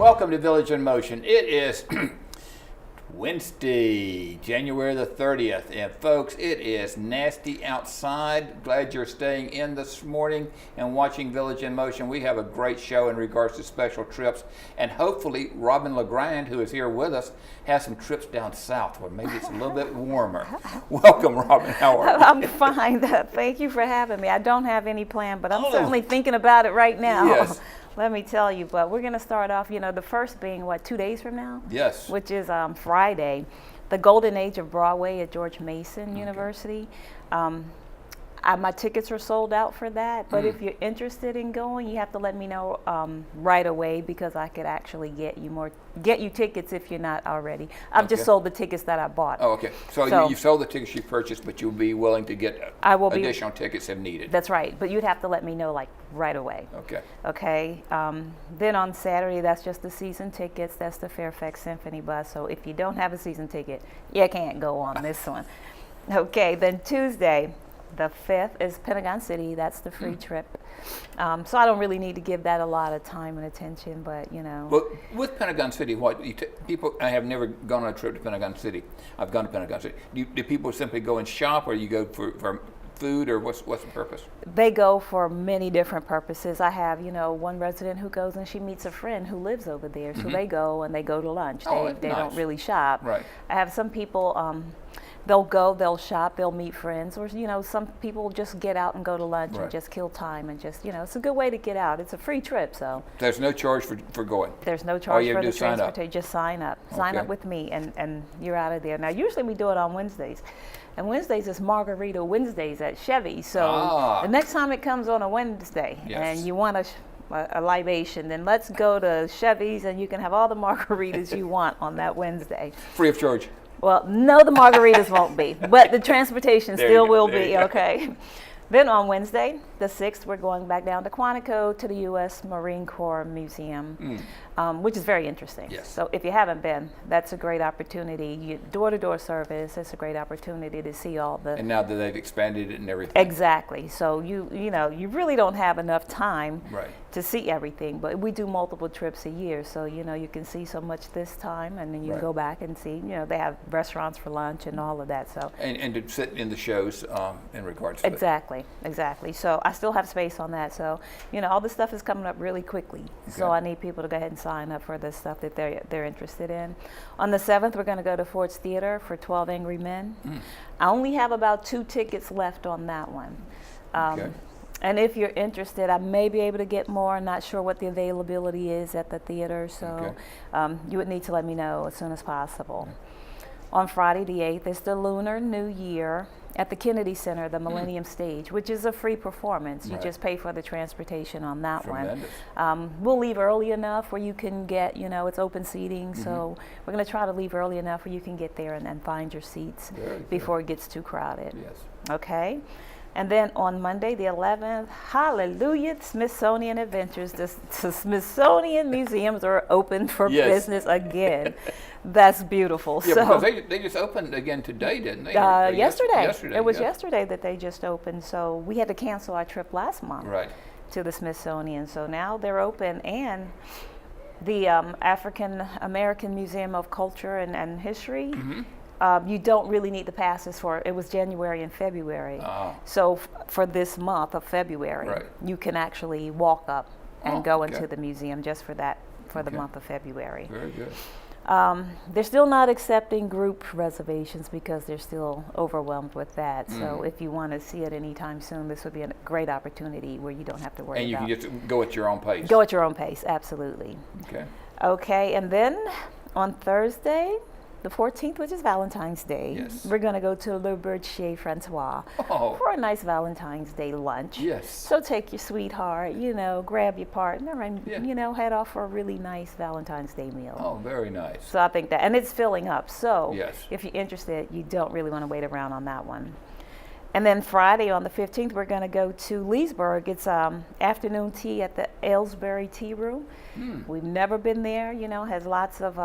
Welcome to Village in Motion. It is Wednesday, January the 30th, and folks, it is nasty outside. Glad you're staying in this morning and watching Village in Motion. We have a great show in regards to special trips, and hopefully Robin LeGrand, who is here with us, has some trips down south where maybe it's a little bit warmer. Welcome, Robin. How are you? I'm fine. Thank you for having me. I don't have any plan, but I'm certainly thinking about it right now. Yes. Let me tell you, but we're going to start off, the first being, 2 days from now? Yes. Which is Friday, the golden age of Broadway at George Mason University. My tickets are sold out for that, but if you're interested in going, you have to let me know right away because I could actually get you tickets if you're not already. I've just sold the tickets that I bought. Oh, okay. So you've sold the tickets you purchased, but you'll be willing to get additional tickets if needed. That's right, but you'd have to let me know right away. Okay. Okay. Then on Saturday, that's just the season tickets. That's the Fairfax Symphony Bus. So if you don't have a season ticket, you can't go on this one. Okay. Then Tuesday, the 5th is Pentagon City. That's the free trip. So I don't really need to give that a lot of time and attention, but Well, with Pentagon City, people, I have never gone on a trip to Pentagon City. I've gone to Pentagon City. Do people simply go and shop, or you go for food, or what's the purpose? They go for many different purposes. I have, one resident who goes and she meets a friend who lives over there. So they go and they go to lunch. They don't really shop. Right. I have some people, they'll go, they'll shop, they'll meet friends, or some people just get out and go to lunch and just kill time and just, it's a good way to get out. It's a free trip, so. There's no charge for going? There's no charge for the transportation. Just sign up. Sign up with me and you're out of there. Now, usually we do it on Wednesdays. And Wednesdays is Margarita Wednesdays at Chevy. So the next time it comes on a Wednesday and you want a libation, then let's go to Chevy's and you can have all the margaritas you want on that Wednesday. Free of charge? Well, no, the margaritas won't be, but the transportation still will be, okay? Then on Wednesday, the 6th, we're going back down to Quantico to the U.S. Marine Corps Museum, which is very interesting. Yes. So if you haven't been, that's a great opportunity. Door-to-door service, it's a great opportunity to see all the... And now that they've expanded it and everything. Exactly. So you really don't have enough time to see everything, but we do multiple trips a year, so you can see so much this time, and then you can go back and see. They have restaurants for lunch and all of that. So and to sit in the shows in regards to Exactly. So I still have space on that. So all this stuff is coming up really quickly. Okay. So I need people to go ahead and sign up for the stuff that they're interested in. On the 7th, we're going to go to Ford's Theater for 12 Angry Men. I only have about 2 tickets left on that one. And if you're interested, I may be able to get more. I'm not sure what the availability is at the theater, so you would need to let me know as soon as possible. On Friday the 8th is the Lunar New Year at the Kennedy Center, the Millennium Stage, which is a free performance. You just pay for the transportation on that one. We'll leave early enough where you can get, it's open seating, so we're going to try to leave early enough where you can get there and find your seats before it gets too crowded. Yes. Okay? And then on Monday, the 11th, hallelujah, Smithsonian Adventures. The Smithsonian Museums are open for business again. That's beautiful. Yeah, because they just opened again today, didn't they? Yesterday. It was yesterday that they just opened. So we had to cancel our trip last month to the Smithsonian. So now they're open, and the African American Museum of Culture and History. You don't really need the passes for it was January and February. So for this month of February, you can actually walk up and go into the museum just for the month of February. Very good. They're still not accepting group reservations because they're still overwhelmed with that. So if you want to see it anytime soon, this would be a great opportunity where you don't have to worry about. And you can just go at your own pace. Go at your own pace, absolutely. Okay, and then on Thursday, the 14th, which is Valentine's Day, we're going to go to Lambert Chez Francois for a nice Valentine's Day lunch. So take your sweetheart, grab your partner, and head off for a really nice Valentine's Day meal. Oh, very nice. So I think that, and it's filling up. So if you're interested, you don't really want to wait around on that one. And then Friday on the 15th, we're going to go to Leesburg. It's afternoon tea at the Aylesbury Tea Room. We've never been there. Has lots of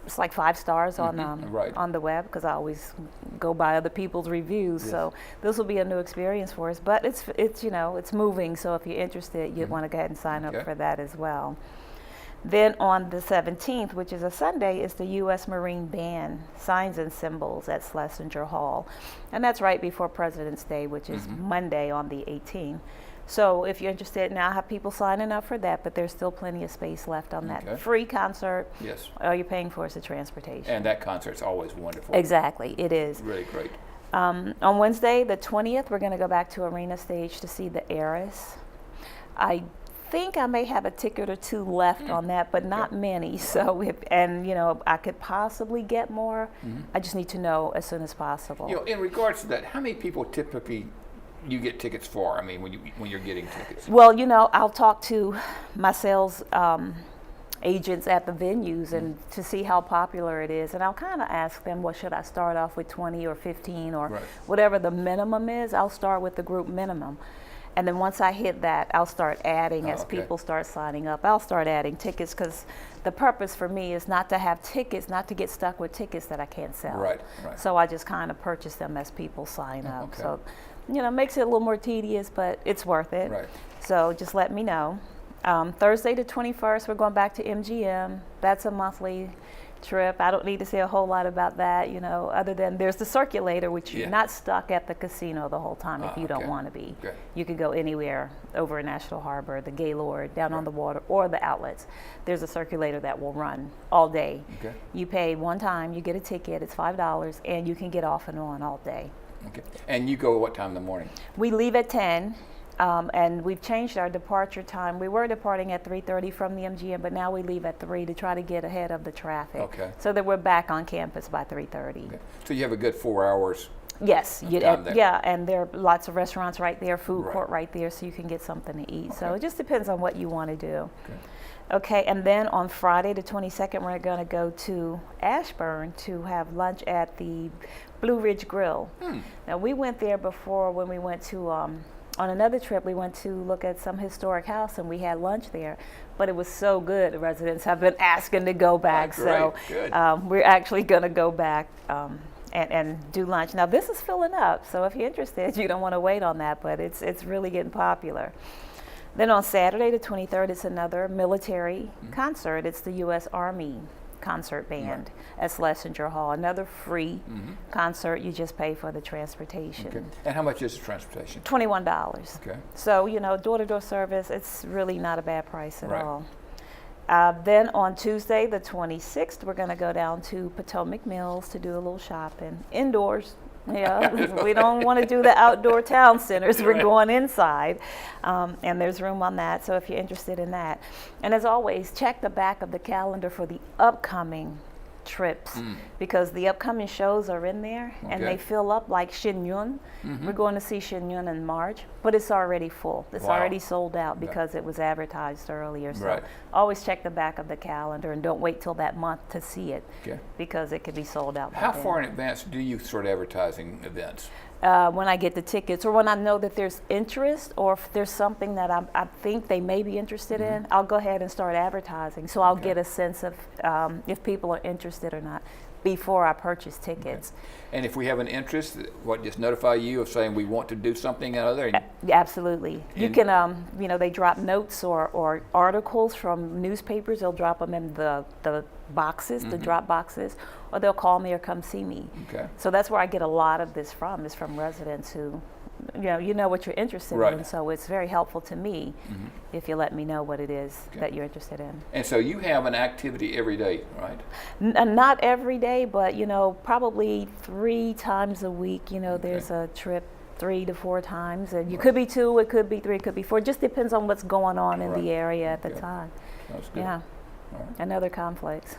it's like 5 stars on on the web, because I always go by other people's reviews. So this will be a new experience for us. But it's moving. So if you're interested, you'd want to go ahead and sign up for that as well. Then on the 17th, which is a Sunday, is the U.S. Marine Band Signs and Symbols at Schlesinger Hall. And that's right before President's Day, which is Monday on the 18th. So if you're interested, now I have people signing up for that, but there's still plenty of space left on that free concert. Yes. All you're paying for is the transportation. And that concert's always wonderful. Exactly, it is. Really great. On Wednesday, the 20th, we're going to go back to Arena Stage to see the Heiress. I think I may have a ticket or two left on that, but not many. So, I could possibly get more. I just need to know as soon as possible. In regards to that, how many people typically you get tickets for? I mean, when you're getting tickets. Well, I'll talk to my sales agents at the venues and to see how popular it is, and I'll kind of ask them, well, should I start off with 20 or 15 or whatever the minimum is? I'll start with the group minimum. And then once I hit that, I'll start adding as people start signing up. I'll start adding tickets because the purpose for me is not to have tickets, not to get stuck with tickets that I can't sell. Right. So I just kind of purchase them as people sign up. So, makes it a little more tedious, but it's worth it. Right. So just let me know. Thursday the 21st, we're going back to MGM. That's a monthly trip. I don't need to say a whole lot about that, other than there's the circulator, which you're not stuck at the casino the whole time if you don't want to be. You could go anywhere over National Harbor, the Gaylord, down on the water, or the outlets. There's a circulator that will run all day. You pay one time, you get a ticket, it's $5, and you can get off and on all day. And you go at what time in the morning? We leave at 10. And we've changed our departure time. We were departing at 3:30 from the MGM, but now we leave at 3 to try to get ahead of the traffic, so that we're back on campus by 3:30. So you have a good 4 hours. Yes, and there are lots of restaurants right there, food court right there, so you can get something to eat. So it just depends on what you want to do. Okay, and then on Friday the 22nd, we're going to go to Ashburn to have lunch at the Blue Ridge Grill. Now, we went there before when we went to, on another trip, we went to look at some historic house and we had lunch there. But it was so good, the residents have been asking to go back. So we're actually going to go back and do lunch. Now, this is filling up, so if you're interested, you don't want to wait on that, but it's really getting popular. Then on Saturday the 23rd, it's another military concert. It's the U.S. Army concert band at Schlesinger Hall. Another free concert. You just pay for the transportation. And how much is the transportation? $21. So, door-to-door service, it's really not a bad price at all. Then on Tuesday, the 26th, we're going to go down to Potomac Mills to do a little shopping. Indoors. We don't want to do the outdoor town centers. We're going inside, and there's room on that, so if you're interested in that. And as always, check the back of the calendar for the upcoming trips, because the upcoming shows are in there, and they fill up, like Shin Yun. We're going to see Shin Yun in March, but it's already full. It's already sold out because it was advertised earlier. So always check the back of the calendar and don't wait till that month to see it, because it could be sold out. How far in advance do you start advertising events? When I get the tickets, or when I know that there's interest, or if there's something that I think they may be interested in, I'll go ahead and start advertising. So I'll get a sense of if people are interested or not before I purchase tickets. And if we have an interest, just notify you of saying we want to do something or other? Absolutely. You can, they drop notes or articles from newspapers. They'll drop them in the boxes, the drop boxes, or they'll call me or come see me. So that's where I get a lot of this from, is from residents who, you know what you're interested in. So it's very helpful to me if you let me know what it is that you're interested in. And so you have an activity every day, right? Not every day, but, probably 3 times a week. There's a trip 3 to 4 times, and you could be 2, it could be 3, it could be 4. It just depends on what's going on in the area at the time. That's good. And other conflicts.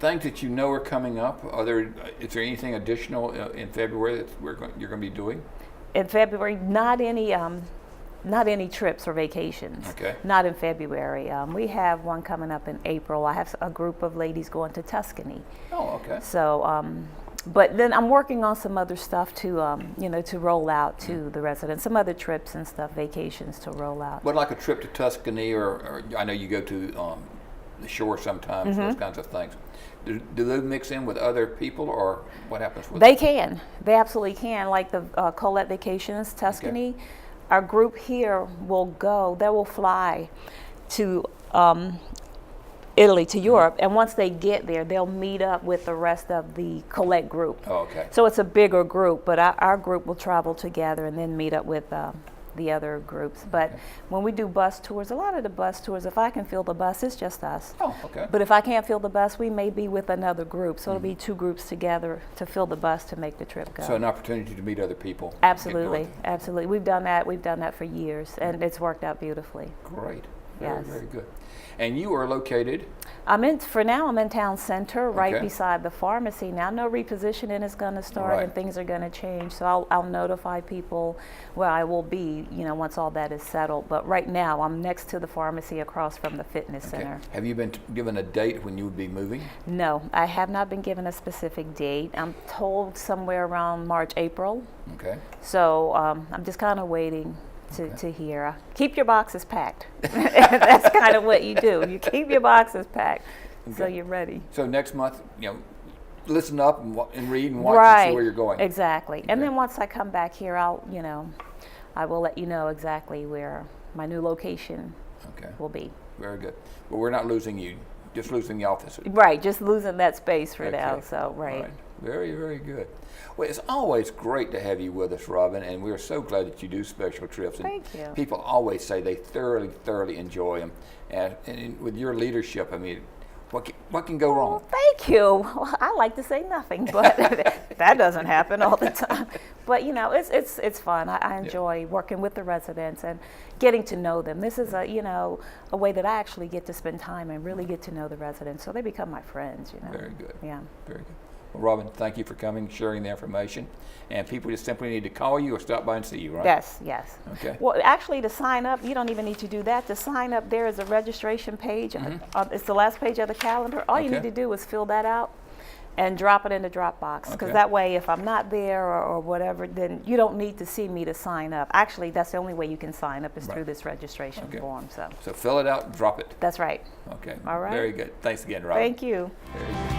Things that are coming up. Is there anything additional in February that you're going to be doing? In February, not any trips or vacations. Not in February. We have one coming up in April. I have a group of ladies going to Tuscany. So, but then I'm working on some other stuff to roll out to the residents. Some other trips and stuff, vacations to roll out. But like a trip to Tuscany, or I know you go to the shore sometimes, those kinds of things. Do they mix in with other people, or what happens with them? They absolutely can. Like the Colette Vacations, Tuscany, our group here will go. They will fly to Italy to Europe, and once they get there, they'll meet up with the rest of the collect group. Oh, okay. So it's a bigger group, but our group will travel together and then meet up with the other groups. But when we do bus tours, a lot of the bus tours, if I can fill the bus, it's just us. Oh, okay. But if I can't fill the bus, we may be with another group. So it'll be two groups together to fill the bus to make the trip go. So an opportunity to meet other people. Absolutely, absolutely. We've done that. We've done that for years, and it's worked out beautifully. Great. Yes. Very good. And you are located? For now, I'm in town center, right Okay. beside the pharmacy. Now, no repositioning is going to start, Right. and things are going to change. So I'll notify people where I will be, once all that is settled. But right now, I'm next to the pharmacy across from the fitness center. Have you been given a date when you would be moving? No, I have not been given a specific date. I'm told somewhere around March, April. Okay. So I'm just kind of waiting to hear. Keep your boxes packed. That's kind of what you do. You keep your boxes packed so you're ready. So next month, listen up and read and watch and see where you're going. Exactly. And then once I come back here, I will let you know exactly where my new location will be. Very good. But we're not losing you, just losing the office. Right, just losing that space for now. So, right. Very, very good. Well, it's always great to have you with us, Robin, and we're so glad that you do special trips. And Thank you. People always say they thoroughly, thoroughly enjoy them. And with your leadership, I mean, what can go wrong? Well, thank you. Well, I like to say nothing, but that doesn't happen all the time. But it's fun. I enjoy working with the residents and getting to know them. This is a way that I actually get to spend time and really get to know the residents, so they become my friends. Very good. Yeah. Very good. Well, Robin, thank you for coming, sharing the information. And people just simply need to call you or stop by and see you, right? Yes. Okay. Well, actually, to sign up, you don't even need to do that. To sign up, there is a registration page. It's the last page of the calendar. All you need to do is fill that out and drop it in the Dropbox. Because that way, if I'm not there or whatever, then you don't need to see me to sign up. Actually, that's the only way you can sign up is through this registration form. So fill it out and drop it. That's right. Okay. All right. Very good. Thanks again, Robin. Thank you. Very good.